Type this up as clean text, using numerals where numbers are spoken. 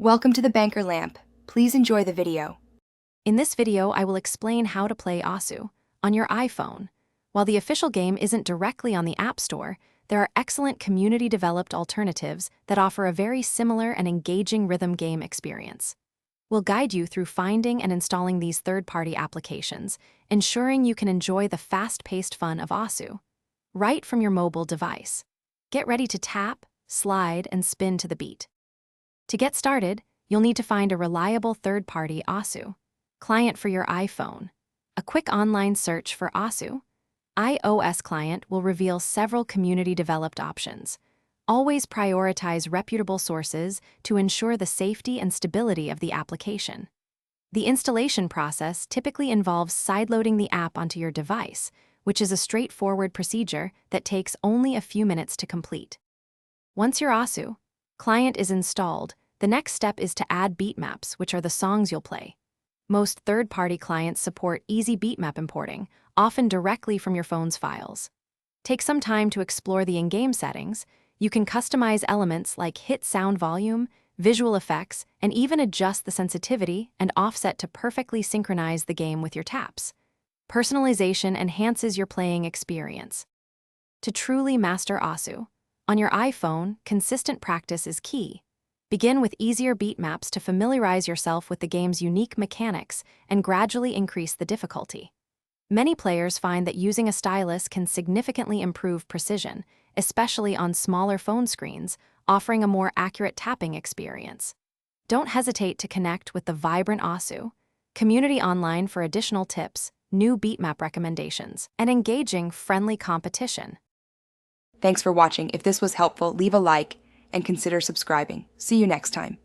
Welcome to the Banker Lamp. Please enjoy the video. In this video, I will explain how to play Asu on your iPhone. While the official game isn't directly on the App Store, there are excellent community-developed alternatives that offer a very similar and engaging rhythm game experience. We'll guide you through finding and installing these third-party applications, ensuring you can enjoy the fast-paced fun of Asu right from your mobile device. Get ready to tap, slide, and spin to the beat. To get started, you'll need to find a reliable third-party Asu client for your iPhone. A quick online search for Asu iOS client will reveal several community-developed options. Always prioritize reputable sources to ensure the safety and stability of the application. The installation process typically involves sideloading the app onto your device, which is a straightforward procedure that takes only a few minutes to complete. Once your Asu client is installed, the next step is to add beatmaps, which are the songs you'll play. Most third-party clients support easy beatmap importing, often directly from your phone's files. Take some time to explore the in-game settings. You can customize elements like hit sound volume, visual effects, and even adjust the sensitivity and offset to perfectly synchronize the game with your taps. Personalization enhances your playing experience. To truly master Asu on your iPhone, consistent practice is key. Begin with easier beatmaps to familiarize yourself with the game's unique mechanics and gradually increase the difficulty. Many players find that using a stylus can significantly improve precision, especially on smaller phone screens, offering a more accurate tapping experience. Don't hesitate to connect with the vibrant Asu community online for additional tips, new beatmap recommendations, and engaging friendly competition. Thanks for watching. If this was helpful, leave a like and consider subscribing. See you next time.